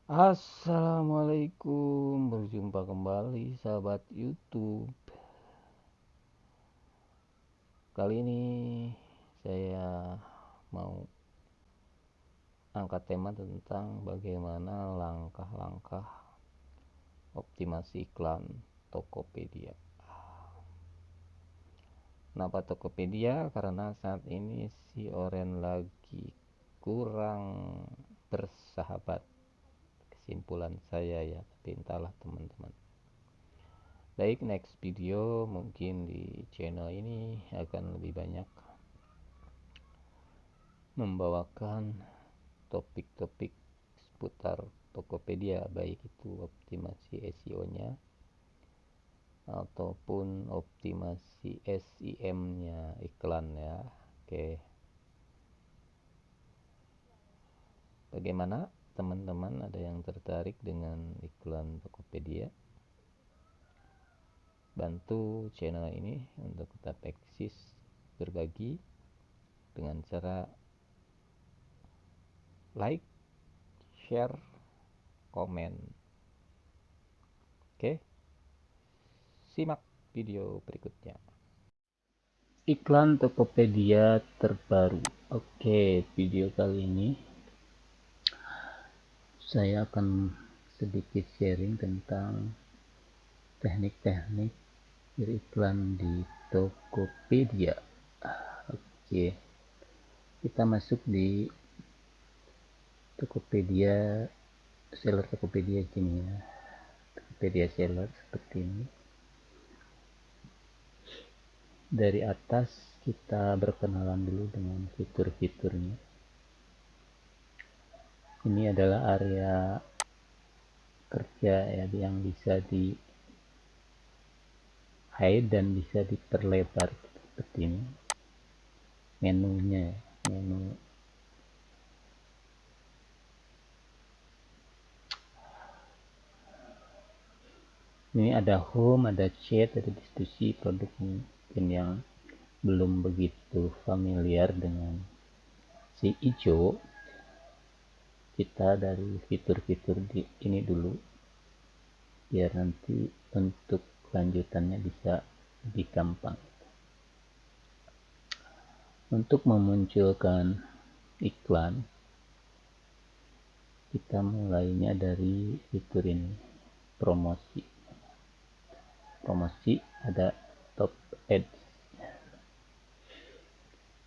Assalamualaikum, berjumpa kembali sahabat YouTube. Kali ini saya mau angkat tema tentang bagaimana langkah-langkah optimasi iklan Tokopedia. Kenapa Tokopedia? Karena saat ini si Oren lagi kurang bersahabat. Kesimpulan saya ya, tapi entahlah teman-teman. Baik, next video mungkin di channel ini akan lebih banyak membawakan topik-topik seputar Tokopedia, baik itu optimasi SEO-nya ataupun optimasi SEM-nya iklan ya. Oke. Bagaimana teman-teman, ada yang tertarik dengan iklan Tokopedia? Bantu channel ini untuk tetap eksis, berbagi dengan cara like, share, komen. Oke, simak video berikutnya. Iklan Tokopedia terbaru. Oke, video kali ini saya akan sedikit sharing tentang teknik-teknik beriklan di Tokopedia. Oke, kita masuk di Tokopedia, seller Tokopedia sini ya. Tokopedia seller seperti ini. Dari atas kita berkenalan dulu dengan fitur-fiturnya. Ini adalah area kerja ya, yang bisa di hide dan bisa diperlebar seperti ini. Menunya, menu ini ada home, ada chat, ada diskusi produk. Mungkin yang belum begitu familiar dengan si ijo, kita dari fitur-fitur ini dulu biar nanti untuk lanjutannya bisa lebih gampang. Untuk memunculkan iklan, kita mulainya dari fitur ini, promosi. Ada top ads.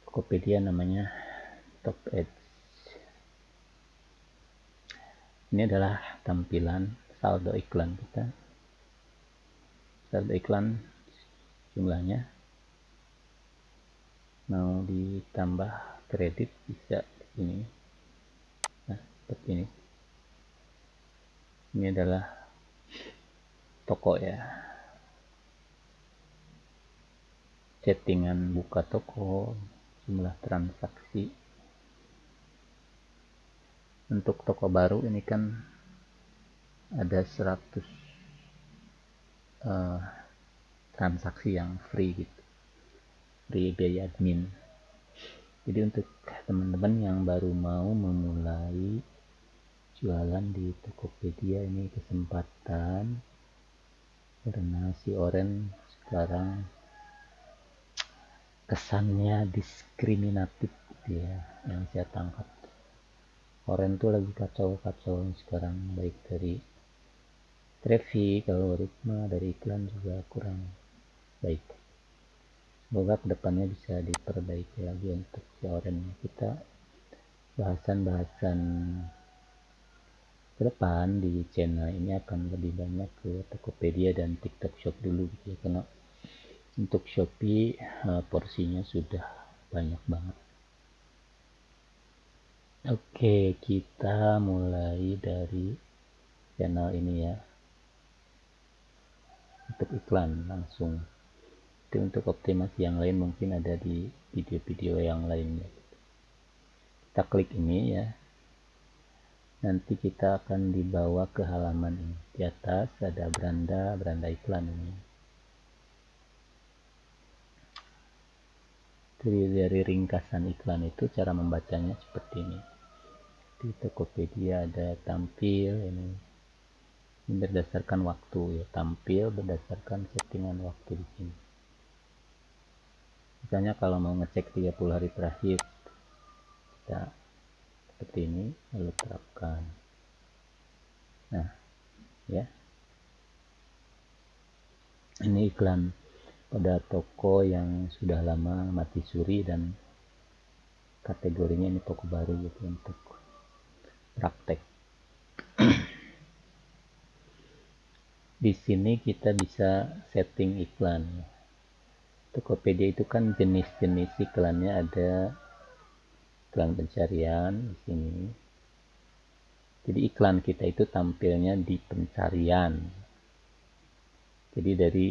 Tokopedia namanya top ads. Ini adalah tampilan saldo iklan kita. Saldo iklan jumlahnya, mau ditambah kredit bisa ini. Nah, seperti ini. Ini adalah toko ya. Settingan buka toko, jumlah transaksi. Untuk toko baru ini kan ada 100 transaksi yang free gitu, free biaya admin. Jadi untuk teman-teman yang baru mau memulai jualan di Tokopedia, ini kesempatan, karena si Oren sekarang kesannya diskriminatif ya, yang saya tangkap. Oren tuh lagi kacau-kacau sekarang, baik dari traffic, algoritma, dari iklan juga kurang baik. Semoga kedepannya bisa diperbaiki lagi untuk si Oren. Kita bahasan-bahasan ke depan di channel ini akan lebih banyak ke Tokopedia dan TikTok Shop dulu gitu ya, karena untuk Shopee porsinya sudah banyak banget. Oke, kita mulai dari channel ini ya. Untuk iklan langsung. Jadi untuk optimasi yang lain mungkin ada di video-video yang lainnya. Kita klik ini ya. Nanti kita akan dibawa ke halaman ini. Di atas ada beranda iklan ini. Dari ringkasan iklan itu cara membacanya seperti ini. di Tokopedia ada tampil ini berdasarkan waktu ya, tampil berdasarkan settingan waktu di sini. Misalnya kalau mau ngecek 30 hari terakhir, kita seperti ini lalu terapkan. Nah, ya. Ini iklan pada toko yang sudah lama mati suri dan kategorinya ini toko baru gitu untuk praktek. Di sini kita bisa setting iklan. Tokopedia itu kan jenis-jenis iklannya ada iklan pencarian di sini. Jadi iklan kita itu tampilnya di pencarian. Jadi dari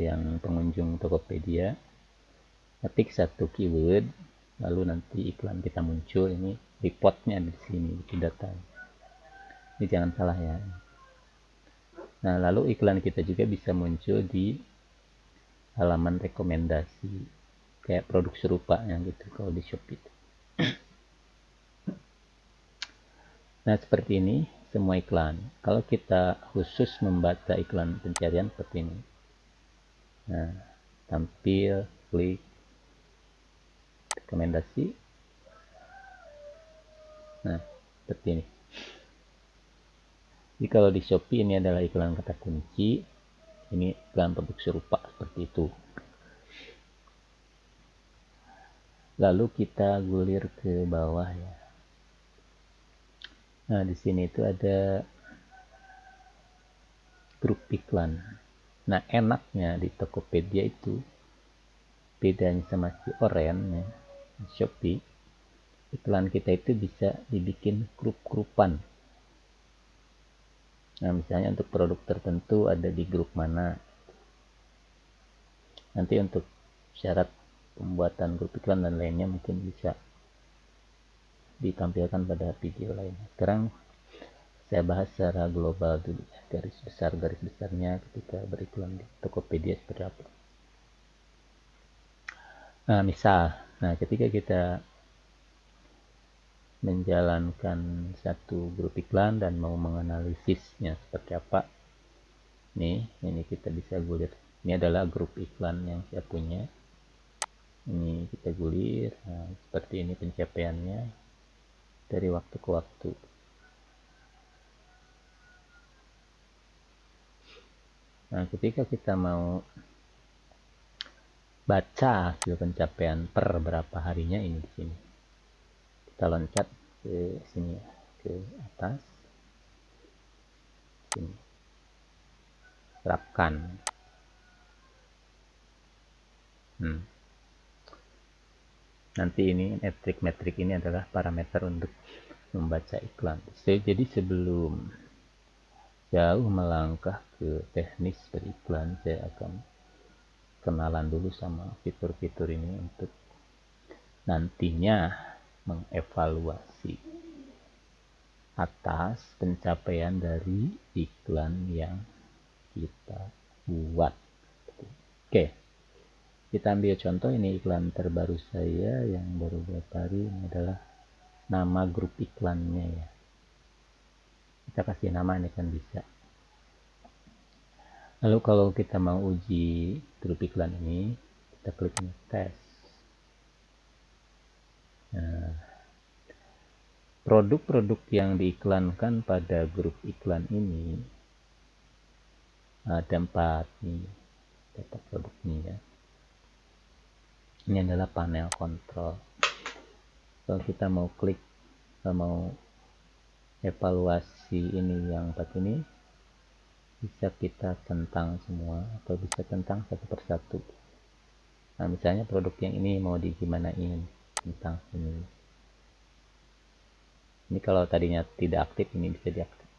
yang pengunjung Tokopedia ketik satu keyword, lalu nanti iklan kita muncul, ini reportnya di sini, di data. Ini jangan salah ya. Nah, lalu iklan kita juga bisa muncul di halaman rekomendasi kayak produk serupa yang gitu kalau di Shopee. Nah, seperti ini semua iklan. Kalau kita khusus membaca iklan pencarian seperti ini. Nah, tampil, klik, rekomendasi. Nah, seperti ini. Jadi kalau di Shopee ini adalah iklan kata kunci, ini iklan produk serupa seperti itu. Lalu kita gulir ke bawah ya. Nah, di sini itu ada grup iklan. Nah, enaknya di Tokopedia itu bedanya sama si Oren ya, Shopee, iklan kita itu bisa dibikin grup-grupan. Nah, misalnya untuk produk tertentu ada di grup mana. Nanti untuk syarat pembuatan grup iklan dan lainnya mungkin bisa ditampilkan pada video lain. Sekarang saya bahas secara global dulu ya, garis besarnya ketika beriklan di Tokopedia seperti apa. Nah, ketika kita menjalankan satu grup iklan dan mau menganalisisnya seperti apa, ini kita bisa gulir. Ini adalah grup iklan yang saya punya. Ini kita gulir. Nah, seperti ini pencapaiannya dari waktu ke waktu. Nah, ketika kita mau baca hasil pencapaian per berapa harinya, ini di sini. Kita loncat ke sini ya, ke atas. Sini. Terapkan. Nanti ini metrik ini adalah parameter untuk membaca iklan. Jadi sebelum jauh melangkah ke teknis beriklan, saya akan kenalan dulu sama fitur-fitur ini untuk nantinya mengevaluasi atas pencapaian dari iklan yang kita buat. Oke, kita ambil contoh, ini iklan terbaru saya yang baru beberapa hari. Ini adalah nama grup iklannya ya. Kita kasih nama, ini kan bisa. Lalu kalau kita mau uji grup iklan ini, kita klik ini tes. Nah, produk-produk yang diiklankan pada grup iklan ini ada 4 nih, data produknya ya. Ini adalah panel kontrol. Kalau kita mau klik, mau evaluasi ini yang 4 ini, bisa kita centang semua atau bisa centang satu persatu. Nah, misalnya produk yang ini mau digimanain, centang sini. Ini kalau tadinya tidak aktif, ini bisa diaktif.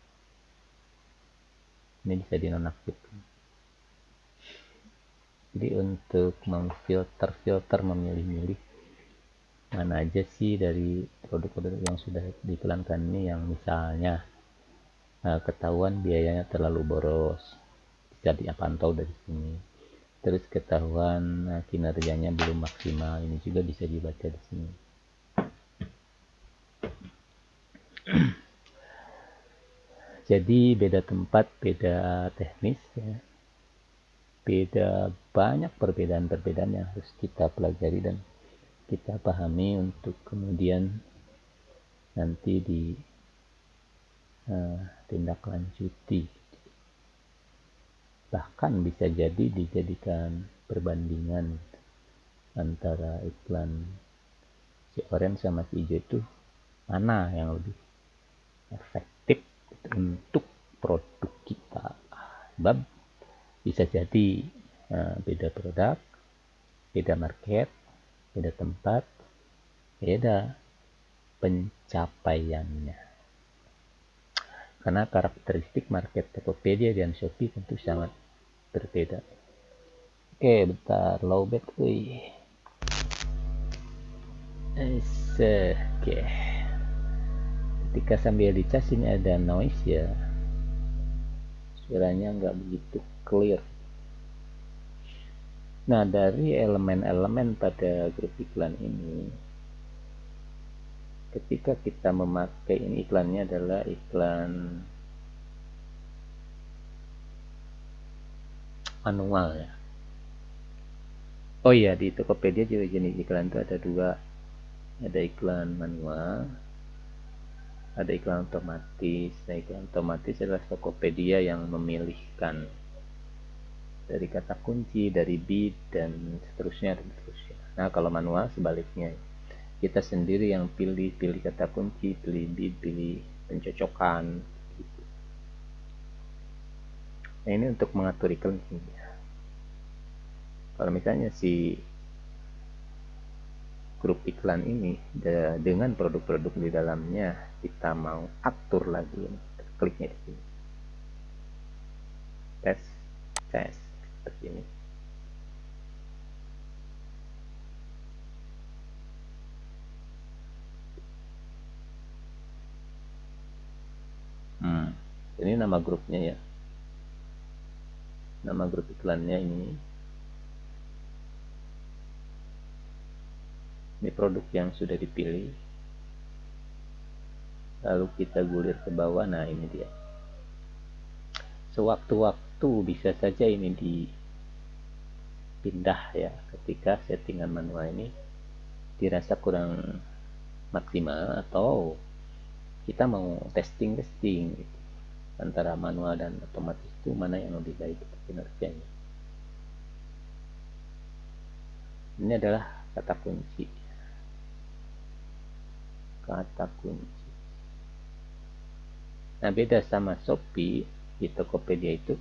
Ini bisa dinonaktifkan. Jadi untuk memfilter memilih-milih mana aja sih dari produk-produk yang sudah diiklankan ini yang misalnya ketahuan biayanya terlalu boros, bisa dipantau dari sini. Terus ketahuan kinerjanya belum maksimal, ini juga bisa dibaca di sini. Jadi beda tempat, beda teknis, ya. Beda banyak perbedaan-perbedaan yang harus kita pelajari dan kita pahami untuk kemudian nanti ditindaklanjuti. Bahkan bisa jadi dijadikan perbandingan antara iklan si orange sama si hijau itu mana yang lebih efektif untuk produk kita. Sebab bisa jadi beda produk, beda market, beda tempat, beda pencapaiannya. Karena karakteristik market Tokopedia dan Shopee tentu sangat berbeda. Oke, bentar, lowbat, wih. Oke. Ketika sambil dicas ini ada noise ya, suaranya nggak begitu clear. Nah, dari elemen-elemen pada grup iklan ini, ketika kita memakai ini, iklannya adalah iklan manual ya. Oh iya, di Tokopedia juga jenis iklan itu ada dua. Ada iklan manual, ada iklan otomatis. Nah, iklan otomatis adalah Tokopedia yang memilihkan dari kata kunci, dari bid, dan seterusnya. Nah, kalau manual sebaliknya, kita sendiri yang pilih kata kunci, pilih bid, pilih pencocokan. Gitu. Nah, ini untuk mengatur iklan. Kalau misalnya si grup iklan ini dengan produk-produk di dalamnya kita mau atur lagi, kliknya di sini. Tes seperti ini. Ini nama grupnya ya. Nama grup iklannya ini. Ini produk yang sudah dipilih. Lalu kita gulir ke bawah. Nah, ini dia. Sewaktu-waktu bisa saja ini dipindah ya, ketika settingan manual ini dirasa kurang maksimal atau kita mau testing gitu. Antara manual dan otomatis itu mana yang lebih baik kinerjanya. Ini adalah kata kunci. Nah, beda sama Shopee, di Tokopedia itu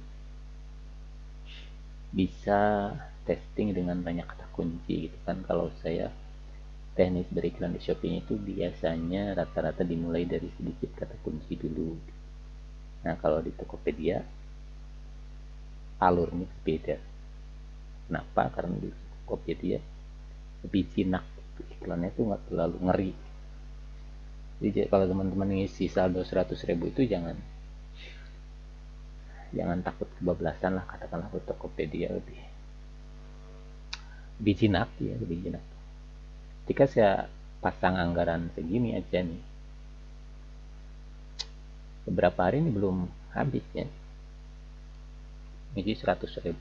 bisa testing dengan banyak kata kunci gitu kan. Kalau saya teknis beriklan di Shopee itu biasanya rata-rata dimulai dari sedikit kata kunci dulu. Nah, kalau di Tokopedia alurnya beda. Kenapa? Karena di Tokopedia lebih jinak, iklannya itu nggak terlalu ngeri. Jadi kalau teman-teman ngisi saldo 100.000 itu jangan takut kebablasan lah, katakanlah ke Tokopedia lebih jinak ya, lebih jinak. Jika saya pasang anggaran segini aja nih, beberapa hari ini belum habis ya, ngisi 100.000.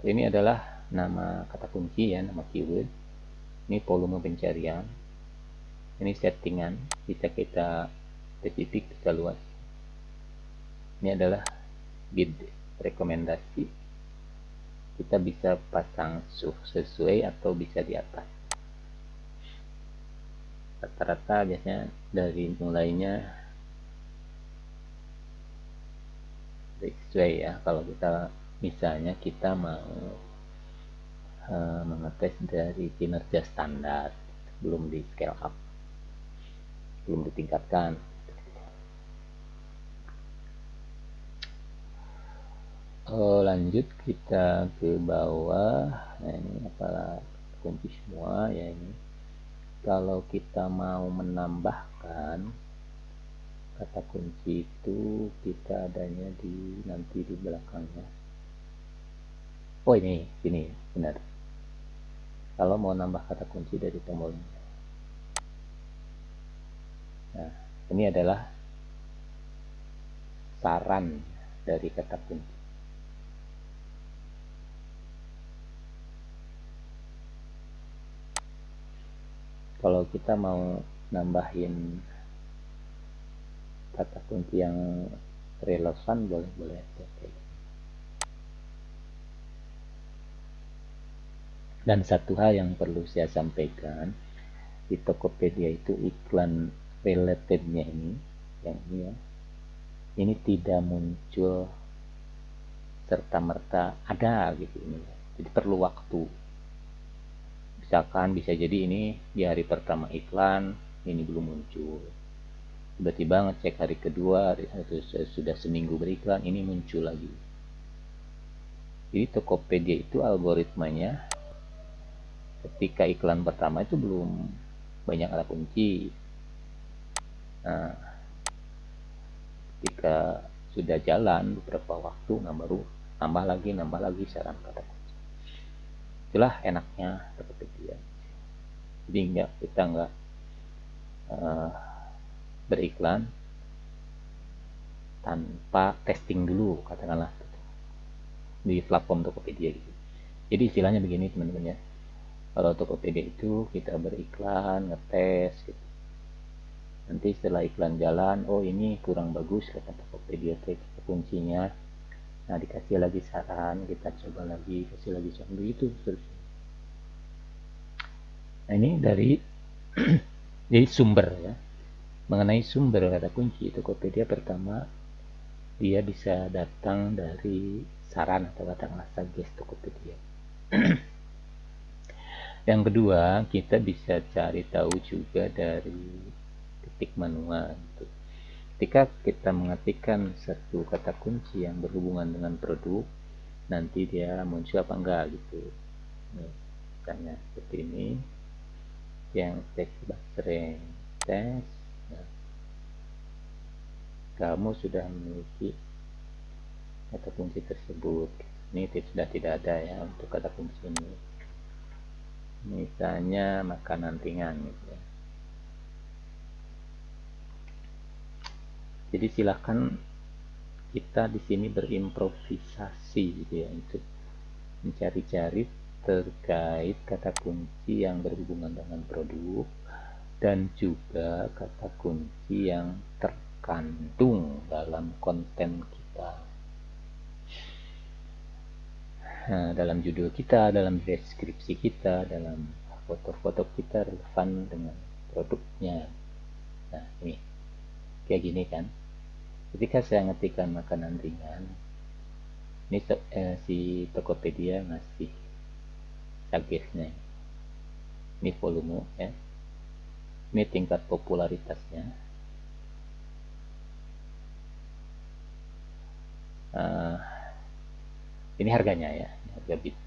Ini adalah nama kata kunci ya, nama keyword. Ini volume pencarian. Ini settingan, bisa kita spesifik, bisa luas. Ini adalah bid, rekomendasi. Kita bisa pasang sesuai atau bisa di atas. Rata-rata biasanya dari mulainya sesuai ya. Kalau kita misalnya kita mau mengetes dari kinerja standar, belum di scale up, belum ditingkatkan. Lanjut kita ke bawah. Nah, ini apalah kunci semua ya ini. Kalau kita mau menambahkan kata kunci itu, kita adanya nanti di belakangnya. Oh ini benar. Kalau mau nambah kata kunci dari tombol ini. Nah, ini adalah saran dari kata kunci. Kalau kita mau nambahin kata kunci yang relevan, boleh aja kayak gitu. Dan satu hal yang perlu saya sampaikan, di Tokopedia itu iklan relatednya ini, yang ini ya, ini tidak muncul serta merta ada gitu ini. Jadi perlu waktu. Misalkan bisa jadi ini di hari pertama iklan ini belum muncul. Tiba-tiba ngecek hari kedua, sudah seminggu beriklan ini muncul lagi. Jadi Tokopedia itu algoritmanya ketika iklan pertama itu belum banyak kata kunci. Nah, ketika sudah jalan beberapa waktu, nambah lagi saran kata kunci. Itulah enaknya Tokopedia. Jadi kita nggak uh, beriklan tanpa testing dulu, katakanlah di platform Tokopedia gitu. Jadi istilahnya begini teman-teman ya. Kalau Tokopedia itu kita beriklan, ngetes gitu. Nanti setelah iklan jalan, oh ini kurang bagus kata Tokopedia kuncinya. Nah dikasih lagi saran, kita coba lagi, kasih lagi saran begitu terus. Nah ini dari jadi sumber ya. Mengenai sumber kata kunci Tokopedia, pertama dia bisa datang dari saran atau katakanlah suggest Tokopedia. Yang kedua, kita bisa cari tahu juga dari ketik manual. Ketika kita mengetikkan satu kata kunci yang berhubungan dengan produk, nanti dia muncul apa enggak gitu. Misalnya seperti ini, yang teks baterai tes. Nah, kamu sudah memiliki kata kunci tersebut. Ini sudah tidak ada ya untuk kata kunci ini. Misalnya makanan ringan gitu ya. Jadi silakan kita di sini berimprovisasi gitu ya untuk mencari-cari terkait kata kunci yang berhubungan dengan produk dan juga kata kunci yang terkandung dalam konten kita. Nah, dalam judul kita, dalam deskripsi kita, dalam foto-foto kita relevan dengan produknya. Nah, ini kayak gini kan. Ketika saya ngetikkan makanan ringan, ini si Tokopedia ngasih suggestnya. Ini volume ya. Ini tingkat popularitasnya. Ini harganya ya, harga bit.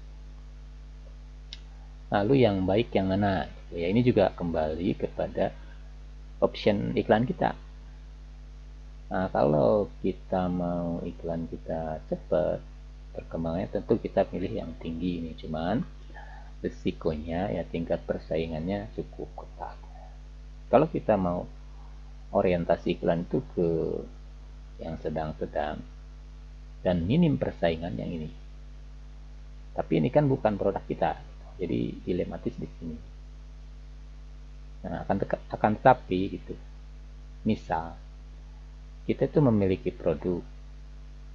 Lalu yang baik yang mana? Ya ini juga kembali kepada option iklan kita. Nah, kalau kita mau iklan kita cepat, perkembangannya tentu kita pilih yang tinggi ini. Cuman risikonya ya tingkat persaingannya cukup ketat. Kalau kita mau orientasi iklan itu ke yang sedang-sedang dan minim persaingan yang ini. Tapi ini kan bukan produk kita, jadi dilematis di sini. Nah, akan tetapi gitu. Misal kita itu memiliki produk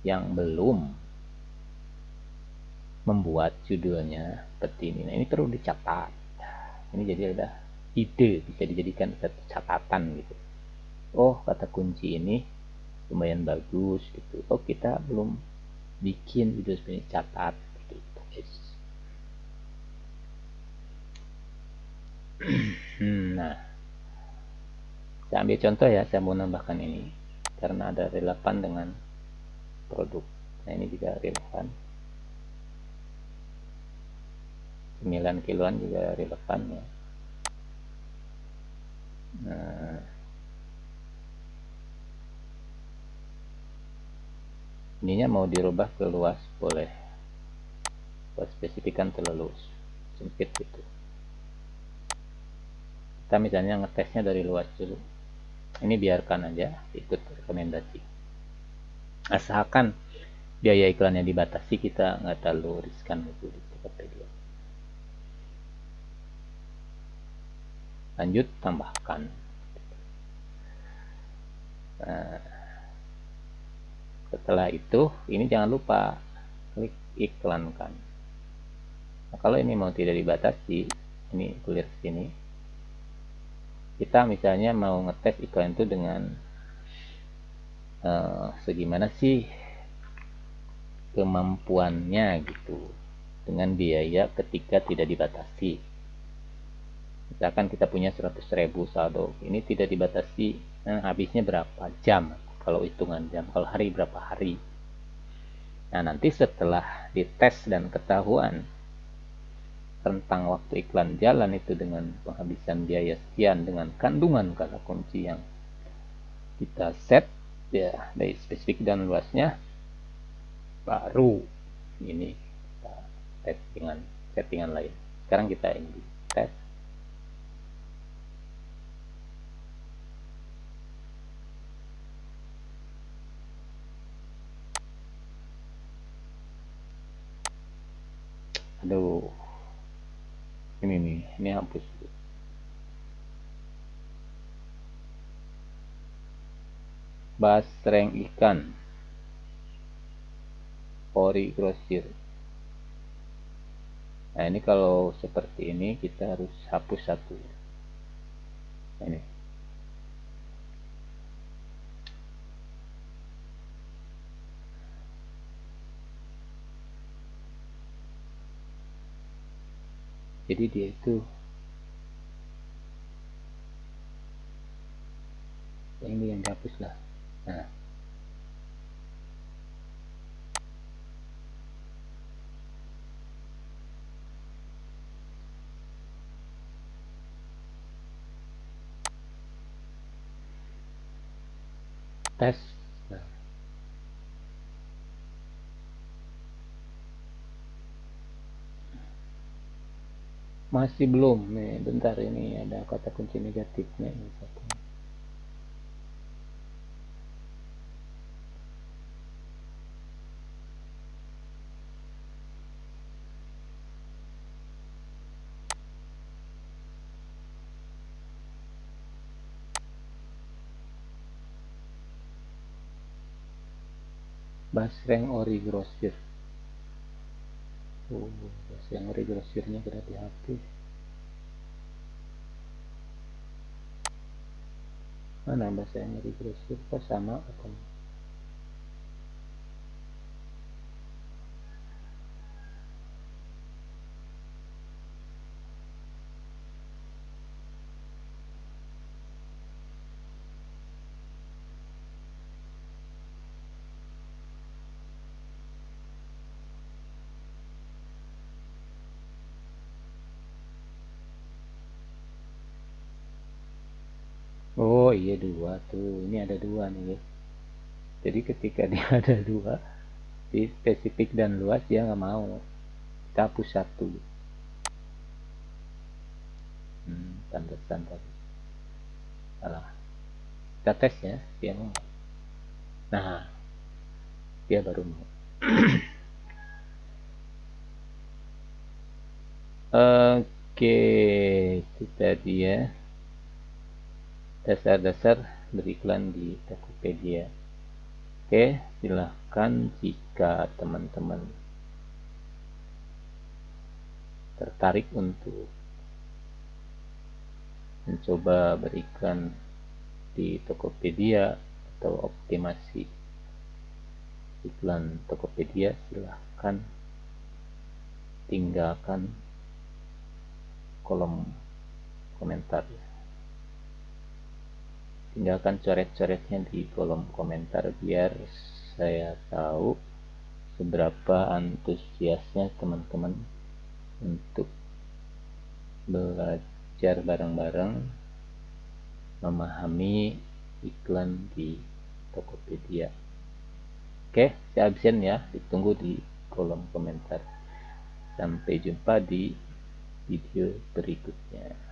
yang belum membuat judulnya seperti ini. Nah, ini perlu dicatat. Ini jadi ada ide, bisa dijadikan satu catatan gitu. Oh, kata kunci ini lumayan bagus gitu. Oh, kita belum bikin video seperti ini, catat gitu. Nah, saya ambil contoh ya, saya mau nambahkan ini karena ada relevan dengan produk. Nah, ini juga relevan. 9 kiloan juga relevan ya. Nah, ininya mau dirubah ke luas boleh. spesifik kan terlalu sempit gitu. Kita misalnya ngetesnya dari luas dulu, ini biarkan aja ikut rekomendasi, asalkan biaya iklannya dibatasi, kita nggak terlalu riskan gitu di Tokopedia. Lanjut, tambahkan. Nah, setelah itu ini jangan lupa klik iklankan. Nah, kalau ini mau tidak dibatasi, ini clear sini. Kita misalnya mau ngetes iklan itu dengan segimana sih kemampuannya gitu, dengan biaya ketika tidak dibatasi. Misalkan kita punya 100.000 saldo, ini tidak dibatasi, habisnya berapa jam, kalau hitungan jam, kalau hari berapa hari. Nah, nanti setelah dites dan ketahuan rentang waktu iklan jalan itu dengan penghabisan biaya sekian, dengan kandungan kata kunci yang kita set ya dari spesifik dan luasnya, baru ini kita tes dengan settingan lain. Sekarang kita ini tes. Aduh, ini hapus. Basreng ikan ori grosir. Nah, ini kalau seperti ini kita harus hapus satu. Ini. Jadi dia itu ini yang dihapus lah. Nah, tes. Nah, masih belum nih, bentar, ini ada kata kunci negatifnya ini satu. Basreng ori grosir. Basreng ori grosirnya sudah dihapus. Mana Basreng ori grosir, kok sama atau oh iya dua tuh, ini ada dua nih guys. Jadi ketika dia ada dua di spesifik dan luas, dia nggak mau, kita hapus satu. Standar salah, kita tes ya, dia mau. Nah, dia baru mau. Oke, itu tadi ya dasar-dasar beriklan di Tokopedia. Oke, silahkan jika teman-teman tertarik untuk mencoba beriklan di Tokopedia atau optimasi iklan Tokopedia, silahkan tinggalkan kolom komentar. Tinggalkan coret-coretnya di kolom komentar biar saya tahu seberapa antusiasnya teman-teman untuk belajar bareng-bareng memahami iklan di Tokopedia. Oke, saya absen ya, ditunggu di kolom komentar. Sampai jumpa di video berikutnya.